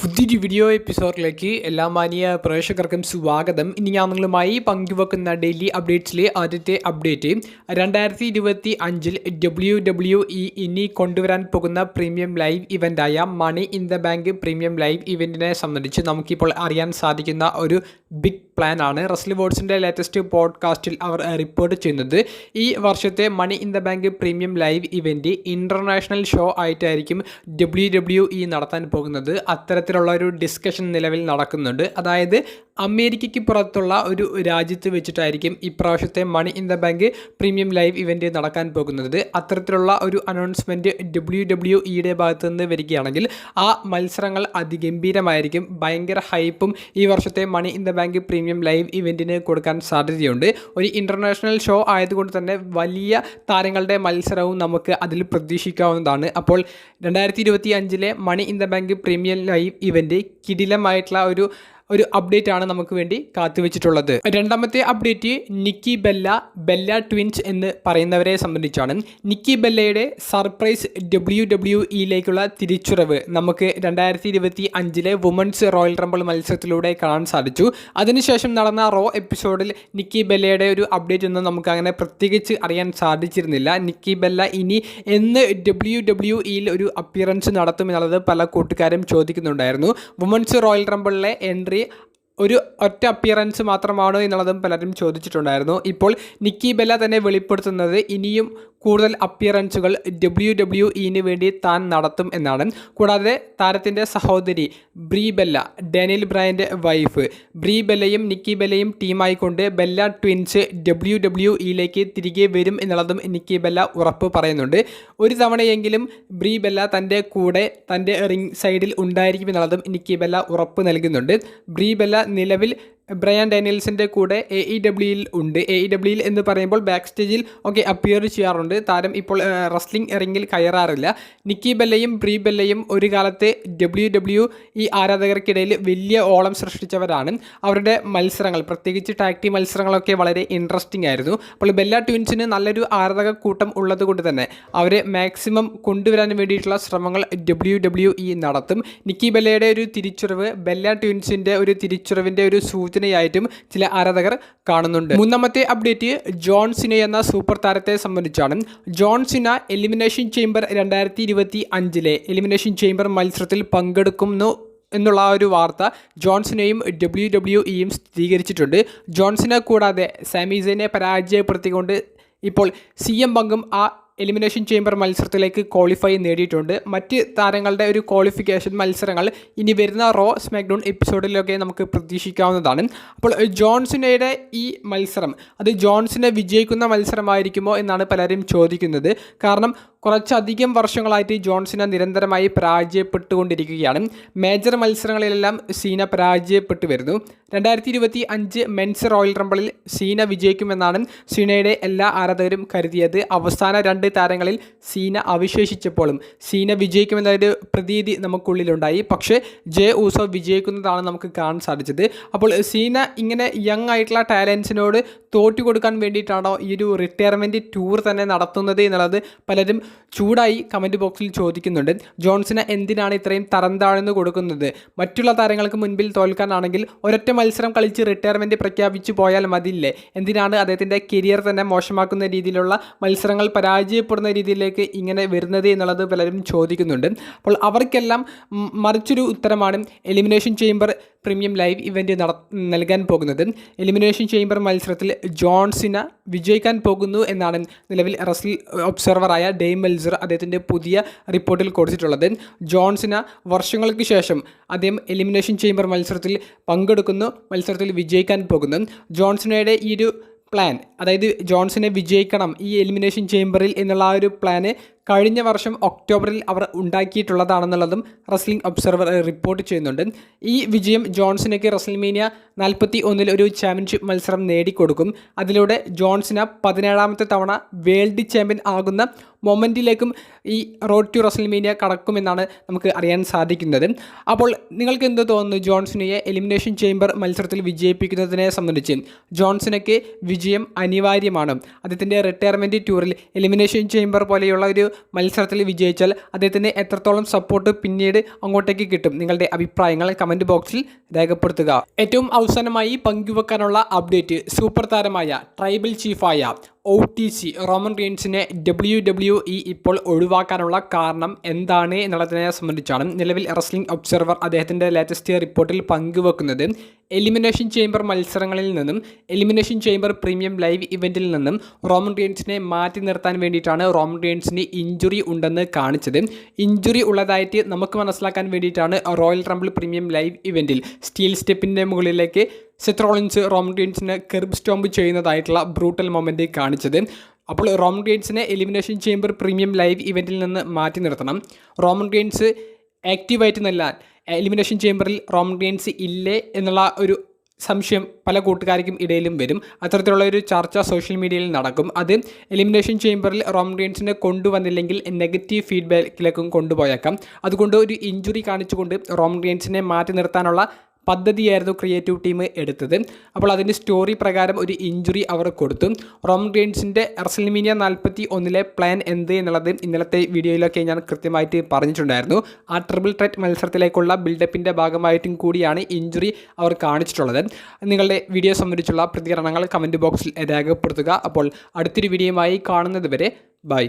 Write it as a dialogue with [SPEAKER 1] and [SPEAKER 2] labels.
[SPEAKER 1] പുതിയൊരു വീഡിയോ എപ്പിസോഡിലേക്ക് എല്ലാ മാന്യ പ്രേക്ഷകർക്കും സ്വാഗതം. ഇനി ഞാൻ നിങ്ങളുമായി പങ്കുവെക്കുന്ന ഡെയിലി അപ്ഡേറ്റ്സിലെ ആദ്യത്തെ അപ്ഡേറ്റ് 2025 WWE ഇനി കൊണ്ടുവരാൻ പോകുന്ന പ്രീമിയം ലൈവ് ഇവൻ്റായ Money in the bank premium live ഇവൻറ്റിനെ സംബന്ധിച്ച് നമുക്കിപ്പോൾ അറിയാൻ സാധിക്കുന്ന ഒരു ബിഗ് പ്ലാൻ ആണ്. റസ്ലി വേർഡ്സിൻ്റെ ലേറ്റസ്റ്റ് പോഡ്കാസ്റ്റിൽ അവർ റിപ്പോർട്ട് ചെയ്യുന്നത് ഈ വർഷത്തെ മണി in the bank premium live event international show ആയിട്ടായിരിക്കും WWE നടത്താൻ പോകുന്നത്. അത്തരത്തിലുള്ള ഒരു ഡിസ്കഷൻ നിലവിൽ നടക്കുന്നുണ്ട്. അതായത് അമേരിക്കയ്ക്ക് പുറത്തുള്ള ഒരു രാജ്യത്ത് വെച്ചിട്ടായിരിക്കും ഇപ്രാവശ്യത്തെ money in the bank premium live event നടക്കാൻ പോകുന്നത്. അത്തരത്തിലുള്ള ഒരു അനൗൺസ്മെൻറ്റ് WWE ഭാഗത്തു നിന്ന് വരികയാണെങ്കിൽ ആ മത്സരങ്ങൾ അതിഗംഭീരമായിരിക്കും. ഭയങ്കര ഹൈപ്പും ഈ വർഷത്തെ മണി in the bank premium live ഇവൻറ്റിന് കൊടുക്കാൻ സാധ്യതയുണ്ട്. ഒരു ഇൻ്റർനാഷണൽ ഷോ ആയതുകൊണ്ട് തന്നെ വലിയ താരങ്ങളുടെ മത്സരവും നമുക്ക് അതിൽ പ്രതീക്ഷിക്കാവുന്നതാണ്. അപ്പോൾ 2025 Money in the bank premium live event കിടിലമായിട്ടുള്ള ഒരു അപ്ഡേറ്റ് ആണ് നമുക്ക് വേണ്ടി കാത്തുവെച്ചിട്ടുള്ളത്. രണ്ടാമത്തെ അപ്ഡേറ്റ് നിക്കി ബെല്ല ട്വിൻസ് എന്ന് പറയുന്നവരെ സംബന്ധിച്ചാണ്. നിക്കി ബെല്ലയുടെ സർപ്രൈസ് WWEയിലേക്കുള്ള തിരിച്ചുവരവ് നമുക്ക് 2025 വുമൻസ് റോയൽ റംബിൾ മത്സരത്തിലൂടെ കാണാൻ സാധിച്ചു. അതിനുശേഷം നടന്ന റോ എപ്പിസോഡിൽ നിക്കി ബെല്ലയുടെ ഒരു അപ്ഡേറ്റ് ഒന്നും നമുക്ക് അങ്ങനെ പ്രത്യേകിച്ച് അറിയാൻ സാധിച്ചിരുന്നില്ല. നിക്കി ബെല്ല ഇനി എന്ന് WWEയിൽ ഒരു അപ്പിയറൻസ് നടത്തുമെന്നുള്ളത് പല കൂട്ടുകാരും ചോദിക്കുന്നുണ്ടായിരുന്നു. വുമൻസ് റോയൽ റംബിളിലെ എൻട്രി ഒരു ഒറ്റ അപ്പിയറൻസ് മാത്രമാണോ എന്നുള്ളതും പലരും ചോദിച്ചിട്ടുണ്ടായിരുന്നു. ഇപ്പോൾ നിക്കി ബെല്ല തന്നെ വെളിപ്പെടുത്തുന്നത് ഇനിയും കൂടുതൽ അപ്പിയറൻസുകൾ WWEന് വേണ്ടി താൻ നടത്തും എന്നാണ്. കൂടാതെ താരത്തിൻ്റെ സഹോദരി ബ്രീ ബെല്ല, ഡാനിയൽ ബ്രയൻ്റെ വൈഫ് ബ്രീ ബെല്ലയും നിക്കി ബെല്ലയും ടീമായിക്കൊണ്ട് ബെല്ല ട്വിൻസ് WWEയിലേക്ക് തിരികെ വരും എന്നുള്ളതും നിക്കി ബെല്ല ഉറപ്പ് പറയുന്നുണ്ട്. ഒരു തവണയെങ്കിലും ബ്രീ ബെല്ല തൻ്റെ കൂടെ തൻ്റെ റിംഗ് സൈഡിൽ ഉണ്ടായിരിക്കും എന്നുള്ളതും നിക്കി ബെല്ല ഉറപ്പ് നൽകുന്നുണ്ട്. ബ്രീ ബെല്ല നിലവിൽ ബ്രയാൻ ഡാനിയൽസിൻ്റെ കൂടെ AEWയിൽ ഉണ്ട്. AEWയിൽ എന്ന് പറയുമ്പോൾ ബാക്ക് സ്റ്റേജിൽ ഒക്കെ അപ്പിയർ ചെയ്യാറുണ്ട്. താരം ഇപ്പോൾ റസ്ലിംഗ് റിംഗിൽ കയറാറില്ല. നിക്കി ബെല്ലയും ബ്രീ ബെല്ലയും ഒരു കാലത്തെ WWE ആരാധകർക്കിടയിൽ വലിയ ഓളം സൃഷ്ടിച്ചവരാണ്. അവരുടെ മത്സരങ്ങൾ, പ്രത്യേകിച്ച് ടാഗ് ടീം മത്സരങ്ങളൊക്കെ വളരെ ഇൻട്രസ്റ്റിംഗ് ആയിരുന്നു. അപ്പോൾ ബെല്ല ട്വിൻസിന് നല്ലൊരു ആരാധക കൂട്ടം ഉള്ളത് കൊണ്ട് തന്നെ അവരെ മാക്സിമം കൊണ്ടുവരാൻ വേണ്ടിയിട്ടുള്ള ശ്രമങ്ങൾ WWE നടത്തും. നിക്കി ബെല്ലയുടെ ഒരു തിരിച്ചുവരവ് ബെല്ല ട്വിൻസിൻ്റെ ഒരു തിരിച്ചുവരവിൻ്റെ ഒരു സൂചനയായിട്ടും ചില ആരാധകർ കാണുന്നുണ്ട്. മൂന്നാമത്തെ അപ്ഡേറ്റ് ജോൺ സിന എന്ന സൂപ്പർ താരത്തെ സംബന്ധിച്ചാണ്. John Cena Elimination Chamber 2025 Elimination Chamber മത്സരത്തിൽ പങ്കെടുക്കുന്നു എന്നുള്ള ഒരു വാർത്ത ജോൺസിനെയും WWEയും സ്ഥിരീകരിച്ചിട്ടുണ്ട്. ജോൺസിനെ കൂടാതെ സാമി സൈനെ പരാജയപ്പെടുത്തിക്കൊണ്ട് ഇപ്പോൾ CM പങ്കും ആ എലിമിനേഷൻ ചേംബർ മത്സരത്തിലേക്ക് ക്വാളിഫൈ നേടിയിട്ടുണ്ട്. മറ്റ് താരങ്ങളുടെ ഒരു ക്വാളിഫിക്കേഷൻ മത്സരങ്ങൾ ഇനി വരുന്ന റോ സ്മാക്ഡൗൺ എപ്പിസോഡിലൊക്കെ നമുക്ക് പ്രതീക്ഷിക്കാവുന്നതാണ്. അപ്പോൾ ജോൺസിനയുടെ ഈ മത്സരം അത് ജോൺസിനെ വിജയിക്കുന്ന മത്സരമായിരിക്കുമോ എന്നാണ് പലരും ചോദിക്കുന്നത്. കാരണം കുറച്ചധികം വർഷങ്ങളായിട്ട് ജോൺസിന നിരന്തരമായി പരാജയപ്പെട്ടുകൊണ്ടിരിക്കുകയാണ്. മേജർ മത്സരങ്ങളിലെല്ലാം സീന പരാജയപ്പെട്ടു വരുന്നു. 2025 മെൻസ് റോയൽ റംബിളിൽ സീന വിജയിക്കുമെന്നാണ് സീനയുടെ എല്ലാ ആരാധകരും കരുതിയത്. അവസാന 2 താരങ്ങളിൽ സീന അവശേഷിച്ചപ്പോഴും സീന വിജയിക്കുമെന്നൊരു പ്രതീതി നമുക്കുള്ളിലുണ്ടായി. പക്ഷേ ജെ ഊസോ വിജയിക്കുന്നതാണ് നമുക്ക് കാണാൻ സാധിച്ചത്. അപ്പോൾ സീന ഇങ്ങനെ യങ് ആയിട്ടുള്ള ടാലൻസിനോട് തോറ്റു കൊടുക്കാൻ വേണ്ടിയിട്ടാണോ ഈ ഒരു റിട്ടയർമെൻറ്റ് ടൂർ തന്നെ നടത്തുന്നത് എന്നുള്ളത് പലരും ചൂടായി കമൻറ്റ് ബോക്സിൽ ചോദിക്കുന്നുണ്ട്. ജോൺസിന എന്തിനാണ് ഇത്രയും തരം താഴ്ന്നു കൊടുക്കുന്നത്? മറ്റുള്ള താരങ്ങൾക്ക് മുൻപിൽ തോൽക്കാനാണെങ്കിൽ ഒരൊറ്റ മത്സരം കളിച്ച് റിട്ടയർമെൻറ്റ് പ്രഖ്യാപിച്ചു പോയാൽ മതിയില്ലേ? എന്തിനാണ് അദ്ദേഹത്തിൻ്റെ കരിയർ തന്നെ മോശമാക്കുന്ന രീതിയിലുള്ള മത്സരങ്ങൾ പരാജയപ്പെടുന്ന രീതിയിലേക്ക് ഇങ്ങനെ വരുന്നത് എന്നുള്ളത് പലരും ചോദിക്കുന്നുണ്ട്. അപ്പോൾ അവർക്കെല്ലാം മറിച്ചൊരു ഉത്തരമാണ് elimination Chamber premium live event നൽകാൻ പോകുന്നത്. എലിമിനേഷൻ ചേംബർ മത്സരത്തിൽ ജോൺസിന വിജയിക്കാൻ പോകുന്നു എന്നാണ് നിലവിൽ റസ്ൽ ഒബ്സർവറായ ഡെയ്ൻ മെൽസർ അദ്ദേഹത്തിൻ്റെ പുതിയ റിപ്പോർട്ടിൽ കൊടുത്തിട്ടുള്ളത്. ജോൺസിന വർഷങ്ങൾക്ക് ശേഷം അദ്ദേഹം എലിമിനേഷൻ ചേംബർ മത്സരത്തിൽ പങ്കെടുക്കുന്നു, മത്സരത്തിൽ വിജയിക്കാൻ പോകുന്നു. ജോൺസിനയുടെ ഈ ഒരു പ്ലാൻ, അതായത് ജോൺസിനെ വിജയിക്കണം ഈ എലിമിനേഷൻ ചേംബറിൽ എന്നുള്ള ആ ഒരു പ്ലാന് കഴിഞ്ഞ വർഷം ഒക്ടോബറിൽ അവർ ഉണ്ടാക്കിയിട്ടുള്ളതാണെന്നുള്ളതും റസ്ലിംഗ് ഒബ്സർവർ റിപ്പോർട്ട് ചെയ്യുന്നുണ്ട്. ഈ വിജയം ജോൺസിനയ്ക്ക് റസ്ൽമേനിയ 41 ഒരു ചാമ്പ്യൻഷിപ്പ് മത്സരം നേടിക്കൊടുക്കും. അതിലൂടെ ജോൺസിന 17ാമത്തെ തവണ വേൾഡ് ചാമ്പ്യൻ ആകുന്ന മൊമെൻറ്റിലേക്കും ഈ റോഡ് ടു റസൽമേനിയ കടക്കുമെന്നാണ് നമുക്ക് അറിയാൻ സാധിക്കുന്നത്. അപ്പോൾ നിങ്ങൾക്ക് എന്ത് തോന്നുന്നു? ജോൺസണയെ എലിമിനേഷൻ ചേംബർ മത്സരത്തിൽ വിജയിപ്പിക്കുന്നതിനെ സംബന്ധിച്ച് ജോൺസണയ്ക്ക് വിജയം അനിവാര്യമാണ്. അദ്ദേഹത്തിൻ്റെ റിട്ടയർമെൻറ്റ് ടൂറിൽ എലിമിനേഷൻ ചേംബർ പോലെയുള്ള ഒരു മത്സരത്തിൽ വിജയിച്ചാൽ അദ്ദേഹത്തിന് എത്രത്തോളം സപ്പോർട്ട് പിന്നീട് അങ്ങോട്ടേക്ക് കിട്ടും? നിങ്ങളുടെ അഭിപ്രായങ്ങൾ കമൻറ്റ് ബോക്സിൽ രേഖപ്പെടുത്തുക. ഏറ്റവും അവസാനമായി പങ്കുവെക്കാനുള്ള അപ്ഡേറ്റ്, സൂപ്പർ താരമായ ട്രൈബൽ ചീഫായ OTC റോമൻ റീൻസിനെ WWE ഇപ്പോൾ ഒഴിവാക്കാനുള്ള കാരണം എന്താണ് എന്നുള്ളതിനെ സംബന്ധിച്ചാണ് നിലവിൽ റെസ്ലിംഗ് ഒബ്സർവർ അദ്ദേഹത്തിൻ്റെ ലേറ്റസ്റ്റ് റിപ്പോർട്ടിൽ പങ്കുവെക്കുന്നത്. എലിമിനേഷൻ ചേംബർ മത്സരങ്ങളിൽ നിന്നും എലിമിനേഷൻ ചേംബർ പ്രീമിയം ലൈവ് ഇവൻറ്റിൽ നിന്നും റോമൻ റീൻസിനെ മാറ്റി നിർത്താൻ വേണ്ടിയിട്ടാണ് റോമൻ റീൻസിന് ഇഞ്ചുറി ഉണ്ടെന്ന് കാണിച്ചത്. ഇഞ്ചുറി ഉള്ളതായിട്ട് നമുക്ക് മനസ്സിലാക്കാൻ വേണ്ടിയിട്ടാണ് റോയൽ റംബിൾ പ്രീമിയം ലൈവ് ഇവൻറ്റിൽ സ്റ്റീൽ സ്റ്റെപ്പിൻ്റെ മുകളിലേക്ക് സെത്ത് റോളിൻസ് റോമൻ റീൻസിനെ കെർബ് സ്റ്റോംപ് ചെയ്യുന്നതായിട്ടുള്ള ബ്രൂട്ടൽ മൊമെൻറ്റ് കാണിച്ചത്. അപ്പോൾ റോമൻ റീൻസിനെ എലിമിനേഷൻ ചേംബർ പ്രീമിയം ലൈവ് ഇവൻറ്റിൽ നിന്ന് മാറ്റി നിർത്തണം. റോമൻ റീൻസ് ആക്റ്റീവായിട്ട് നല്ല എലിമിനേഷൻ ചേംബറിൽ റോമൻ റീൻസ് ഇല്ലേ എന്നുള്ള ഒരു സംശയം പല കൂട്ടുകാർക്കും ഇടയിലും വരും. അത്തരത്തിലുള്ള ഒരു ചർച്ച സോഷ്യൽ മീഡിയയിൽ നടക്കും. അത് എലിമിനേഷൻ ചേംബറിൽ റോമൻ റീൻസിനെ കൊണ്ടുവന്നില്ലെങ്കിൽ നെഗറ്റീവ് ഫീഡ്ബാക്കിലേക്കും കൊണ്ടുപോയേക്കാം. അതുകൊണ്ട് ഒരു ഇഞ്ചുറി കാണിച്ചുകൊണ്ട് റോമൻ റീൻസിനെ മാറ്റി നിർത്താനുള്ള പദ്ധതിയായിരുന്നു ക്രിയേറ്റീവ് ടീം എടുത്തത്. അപ്പോൾ അതിൻ്റെ സ്റ്റോറി പ്രകാരം ഒരു ഇഞ്ചുറി അവർ കൊടുത്തു. റോമൻ റീൻസിൻ്റെ റെസ്ൽമേനിയ 41 പ്ലാൻ എന്ത് എന്നുള്ളത് ഇന്നലത്തെ വീഡിയോയിലൊക്കെ ഞാൻ കൃത്യമായിട്ട് പറഞ്ഞിട്ടുണ്ടായിരുന്നു. ആ ട്രിപ്പിൾ ത്രെറ്റ് മത്സരത്തിലേക്കുള്ള ബിൽഡപ്പിൻ്റെ ഭാഗമായിട്ടും കൂടിയാണ് ഇഞ്ചുറി അവർ കാണിച്ചിട്ടുള്ളത്. നിങ്ങളുടെ വീഡിയോ സംബന്ധിച്ചുള്ള പ്രതികരണങ്ങൾ കമൻറ്റ് ബോക്സിൽ രേഖപ്പെടുത്തുക. അപ്പോൾ അടുത്തൊരു വീഡിയോയുമായി കാണുന്നത് വരെ ബൈ.